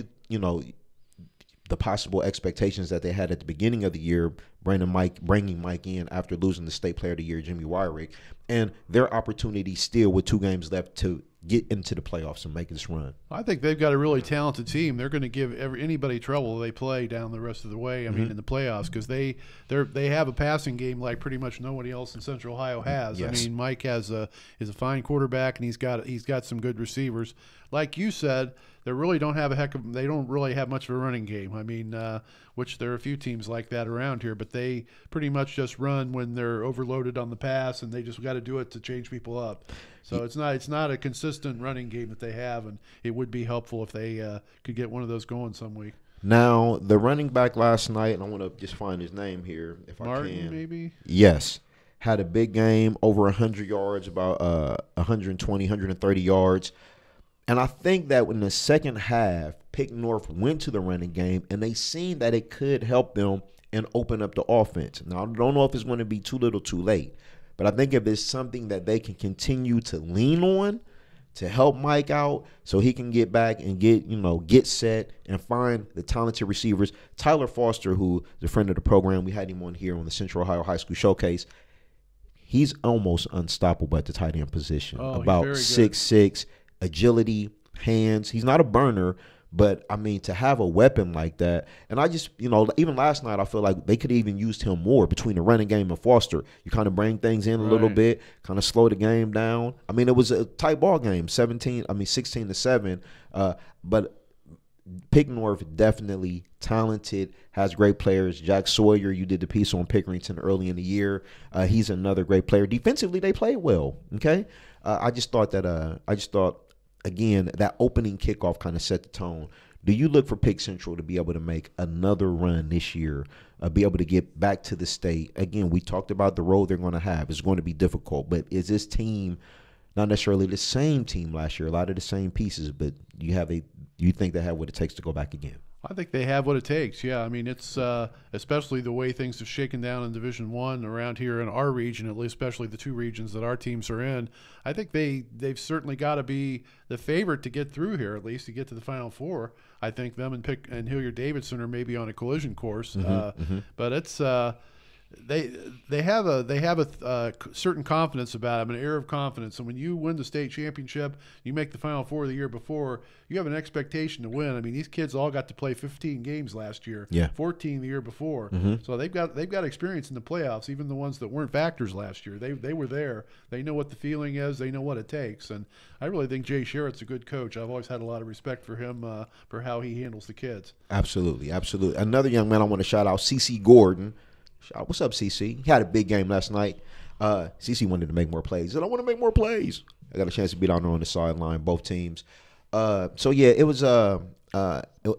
the possible expectations that they had at the beginning of the year, bringing Mike in after losing the State Player of the Year, Jimmy Wyrick, and their opportunity still with 2 games left to get into the playoffs and make this run. I think they've got a really talented team. They're going to give anybody trouble they play down the rest of the way. I mean, in the playoffs, because they have a passing game like pretty much nobody else in Central Ohio has. Yes. I mean, Mike is a fine quarterback, and he's got some good receivers. Like you said, they really don't have they don't really have much of a running game. I mean, which there are a few teams like that around here, but they pretty much just run when they're overloaded on the pass, and they just got to do it to change people up. So it's not a consistent running game that they have, and it would be helpful if they could get one of those going some week. Now, the running back last night, and I want to just find his name here if Martin, I can. Maybe? Yes. Had a big game, over 100 yards, about 120, 130 yards. And I think that in the second half, Pick North went to the running game, and they seen that it could help them and open up the offense. Now, I don't know if it's going to be too little too late, but I think if it's something that they can continue to lean on to help Mike out so he can get back and get set and find the talented receivers. Tyler Foster, who is a friend of the program, we had him on here on the Central Ohio High School Showcase. He's almost unstoppable at the tight end position. About 6'6", agility, hands. He's not a burner, but, I mean, to have a weapon like that, and I just, even last night I feel like they could have even used him more between the running game and Foster. You kind of bring things in a little bit, kind of slow the game down. I mean, it was a tight ball game, 16-7, but Pick North definitely talented, has great players. Jack Sawyer, you did the piece on Pickerington early in the year. He's another great player. Defensively, they played well, okay? I just thought, again, that opening kickoff kind of set the tone. Do you look for Pick Central to be able to make another run this year, be able to get back to the state? Again, we talked about the road they're going to have. It's going to be difficult, but is this team not necessarily the same team last year, a lot of the same pieces, but you think they have what it takes to go back again? I think they have what it takes. Yeah, I mean, it's especially the way things have shaken down in Division I around here in our region, at least, especially the 2 regions that our teams are in. I think they've certainly got to be the favorite to get through here, at least to get to the Final Four. I think them and Hilliard-Davidson are maybe on a collision course, but it's. They have a certain confidence about them, an air of confidence. And when you win the state championship, you make the Final Four the year before, you have an expectation to win. I mean, these kids all got to play 15 games last year, 14 the year before. So they've got experience in the playoffs, even the ones that weren't factors last year. They were there. They know what the feeling is. They know what it takes. And I really think Jay Sherritt's a good coach. I've always had a lot of respect for him for how he handles the kids. Absolutely, absolutely. Another young man I want to shout out, C.C. Gordon. What's up, CC? He had a big game last night. CC wanted to make more plays. He said, I want to make more plays. I got a chance to be down there on the sideline, both teams. So, yeah, it was an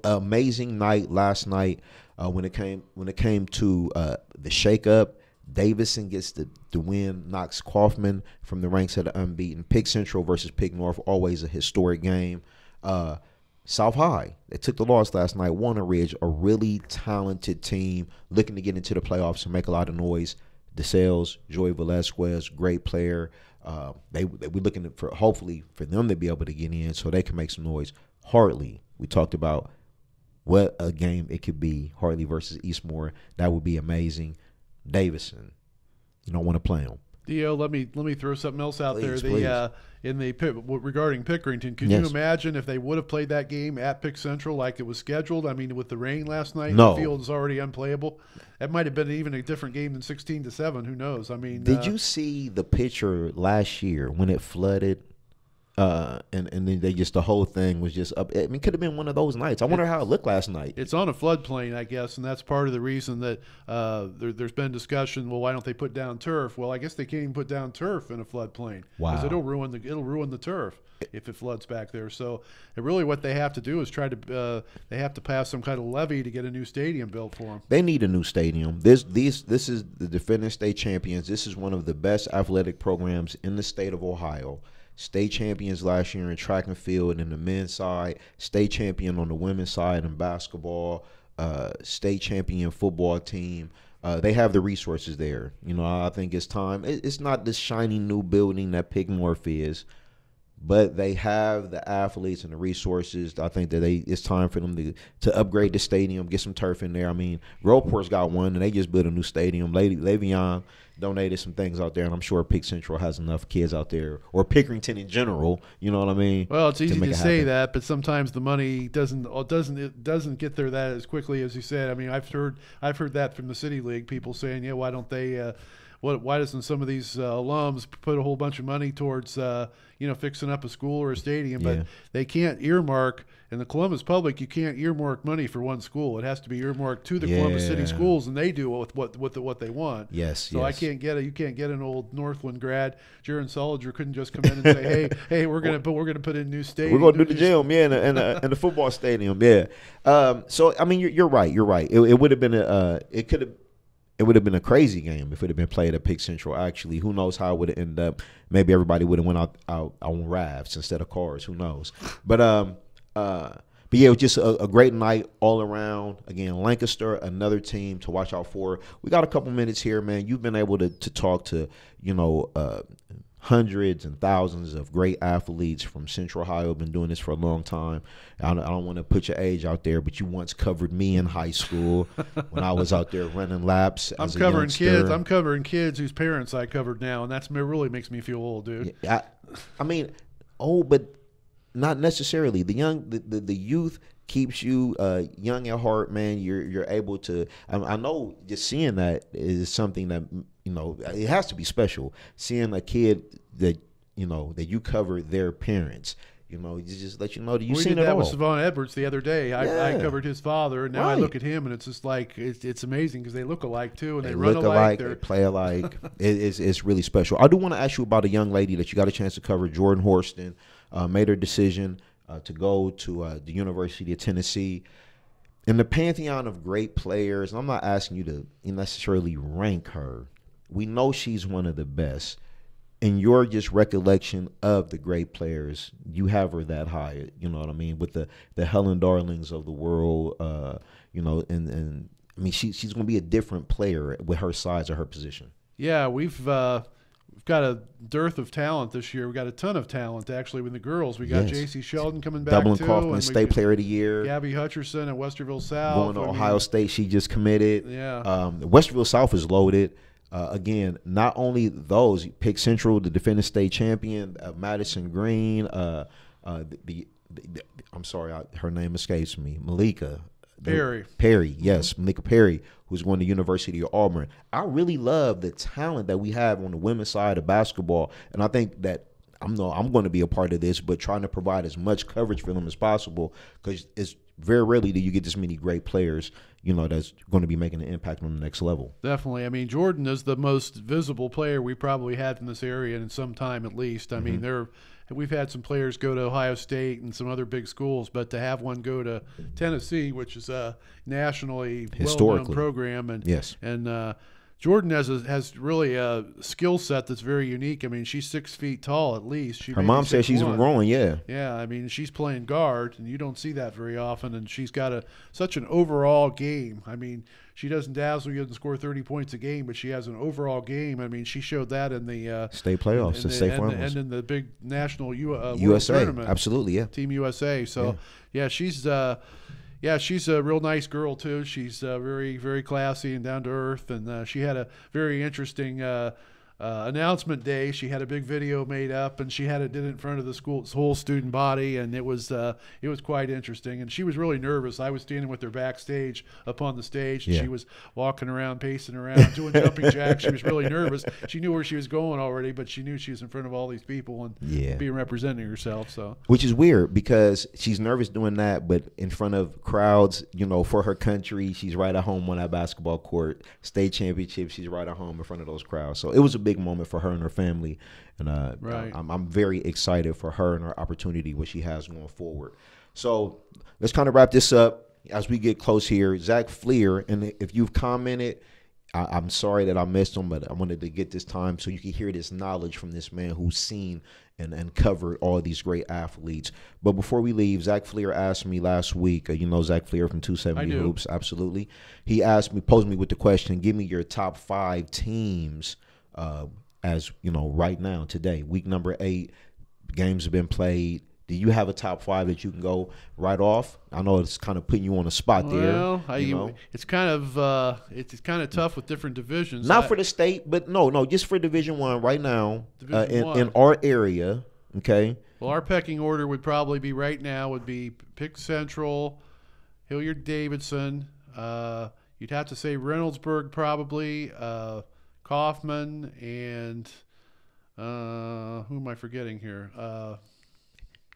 amazing night last night when it came to the shakeup. Davison gets the win, knocks Kaufman from the ranks of the unbeaten. Pick Central versus Pick North, always a historic game. South High, they took the loss last night. Warner Ridge, a really talented team looking to get into the playoffs and make a lot of noise. DeSales, Joy Velasquez, great player. We're looking for hopefully for them to be able to get in so they can make some noise. Hartley, we talked about what a game it could be. Hartley versus Eastmore, that would be amazing. Davison, you don't want to play them. Dio, let me throw something else out Please, there. Regarding Pickerington, could you imagine if they would have played that game at Pick Central like it was scheduled? I mean, with the rain last night, No. The field is already unplayable. That might have been even a different game than 16-7. Who knows? I mean, did you see the picture last year when it flooded? And then the whole thing was just up. I mean, it could have been one of those nights. I wonder how it looked last night. It's on a floodplain, I guess, and that's part of the reason that there's been discussion. Well, why don't they put down turf? Well, I guess they can't even put down turf in a floodplain because it'll ruin the turf if it floods back there. So, really, what they have to do is they have to pass some kind of levy to get a new stadium built for them. They need a new stadium. This is the defending state champions. This is one of the best athletic programs in the state of Ohio. State champions last year in track and field in the men's side, state champion on the women's side in basketball, state champion football team. They have the resources there. You know, I think it's time. It's not this shiny new building that Pigmorph is, but they have the athletes and the resources. I think that it's time for them to upgrade the stadium, get some turf in there. I mean, Grovport's got one, and they just built a new stadium. Le'Veon donated some things out there, and I'm sure Pick Central has enough kids out there, or Pickerington in general. You know what I mean? Well, it's easy to say that, but sometimes the money doesn't get there that as quickly as you said. I mean, I've heard that from the City League, people saying, yeah, why don't they? Why doesn't some of these alums put a whole bunch of money towards fixing up a school or a stadium? But they can't earmark. In the Columbus Public, you can't earmark money for one school. It has to be earmarked to the Columbus City schools, and they do with what they want. Yes. So yes. you can't get an old Northland grad. Jaron Soliger couldn't just come in and say, hey, we're gonna put in new stadium. We're gonna do the gym, and the football stadium, yeah. So I mean, you're right. You're right. It would have been it would have been a crazy game if it had been played at Pick Central. Actually, who knows how it would have ended up? Maybe everybody would have went out on rafts instead of cars. Who knows? But yeah, it was just a great night all around. Again, Lancaster, another team to watch out for. We got a couple minutes here, man. You've been able to talk to hundreds and thousands of great athletes from Central Ohio. Been doing this for a long time. I don't want to put your age out there, but you once covered me in high school when I was out there running laps. I'm covering kids whose parents I covered now, and that really makes me feel old, dude. Yeah, I mean, old, but not necessarily. The youth keeps you young at heart, man. You're able to. I know just seeing that is something that it has to be special. Seeing a kid that you cover their parents. Just let you know that you've seen it all. We did that with Savon Edwards the other day. I covered his father, and now I look at him, and it's just like it's amazing because they look alike too, and they run alike. They play alike. It's really special. I do want to ask you about a young lady that you got a chance to cover, Jordan Horston. Made her decision to go to the University of Tennessee. In the pantheon of great players, and I'm not asking you to necessarily rank her. We know she's one of the best. In your just recollection of the great players, you have her that high. You know what I mean? With the Helen Darlings of the world, and I mean she's going to be a different player with her size or her position. Yeah, we've got a dearth of talent this year. We've got a ton of talent, actually, with the girls. We got J.C. Sheldon coming back, Dublin too. Kaufman, State Player of the Year. Gabby Hutcherson at Westerville South. Going to Ohio State, she just committed. Yeah. Westerville South is loaded. Again, not only those, Pick Central, the defending state champion, Madison Green, I'm sorry, her name escapes me, Malika. Perry, yes, Malika Perry, who's going to University of Auburn. I really love the talent that we have on the women's side of basketball, and I think that I'm going to be a part of this, but trying to provide as much coverage for them as possible because it's very rarely do you get this many great players, that's going to be making an impact on the next level. Definitely. I mean, Jordan is the most visible player we probably had in this area in some time at least. I mean, we've had some players go to Ohio State and some other big schools, but to have one go to Tennessee, which is a nationally well-known program, and Jordan has really a skill set that's very unique. I mean, she's 6 feet tall at least. Her mom says she's been growing, yeah. Yeah, I mean, she's playing guard, and you don't see that very often. And she's got such an overall game. I mean, she doesn't dazzle you and score 30 points a game, but she has an overall game. I mean, she showed that in the state playoffs, the state finals, and in the big national USA World tournament. Absolutely, yeah. Team USA. So, yeah she's a real nice girl too. She's very, very classy and down to earth, and she had a very interesting announcement day. She had a big video made up, and she did it in front of the school's whole student body, and it was quite interesting. And she was really nervous. I was standing with her backstage up on the stage, and she was walking around, pacing around, doing jumping jacks. She was really nervous. She knew where she was going already, but she knew she was in front of all these people and being representing herself. So, which is weird because she's nervous doing that, but in front of crowds, for her country, she's right at home on that basketball court. State championship, she's right at home in front of those crowds. So it was a big moment for her and her family, and I'm very excited for her and her opportunity, what she has going forward. So let's kind of wrap this up as we get close here. Zach Fleer, and if you've commented, I'm sorry that I missed him, but I wanted to get this time so you can hear this knowledge from this man who's seen and covered all these great athletes. But before we leave, Zach Fleer asked me last week, Zach Fleer from 270 Hoops, absolutely. He posed me with the question, give me your top 5 teams as right now, today, week number 8, games have been played. Do you have a top 5 that you can go right off? I know it's kind of putting you on the spot there. Well, it's kind of tough with different divisions. Not for the state, but no, just for Division I right now in our area. Okay. Well, our pecking order would probably be right now would be Pick Central, Hilliard-Davidson. You'd have to say Reynoldsburg probably. Kaufman and who am I forgetting here?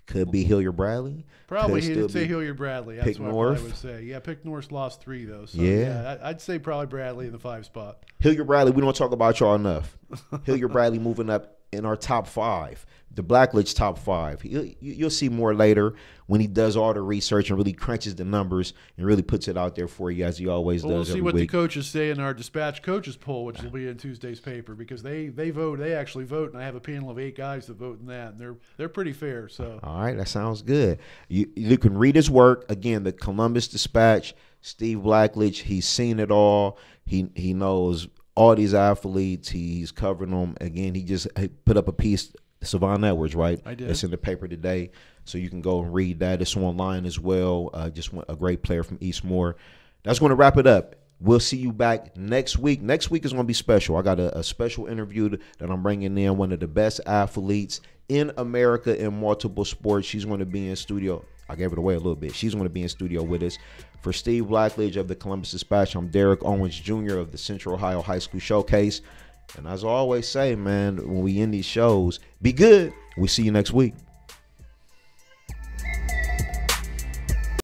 Could be Hilliard-Bradley. Probably he'd say Hilliard-Bradley. That's Pick what North. I would say. Yeah, Pick North lost 3 though. So yeah, I'd say probably Bradley in the 5 spot. Hilliard-Bradley, we don't talk about y'all enough. Hilliard-Bradley moving up in our top 5. The Blackledge top 5. You'll see more later when he does all the research and really crunches the numbers and really puts it out there for you, as he always does. We'll see every what week. The coaches say in our Dispatch Coaches poll, which will be in Tuesday's paper, because they vote. They actually vote, and I have a panel of 8 guys that vote in that, and they're pretty fair. So all right, that sounds good. You can read his work again. The Columbus Dispatch. Steve Blackledge. He's seen it all. He knows all these athletes. He's covering them. Again, he put up a piece. Savon Edwards, right? I did. It's in the paper today, so you can go and read that. It's online as well. Just a great player from Eastmoor. That's going to wrap it up. We'll see you back next week. Next week is going to be special. I got a special interview that I'm bringing in, one of the best athletes in America in multiple sports. She's going to be in studio. I gave it away a little bit. She's going to be in studio with us. For Steve Blackledge of the Columbus Dispatch, I'm Derrick Owens Jr. of the Central Ohio High School Showcase. And as I always say, man, when we end these shows, be good. We'll see you next week.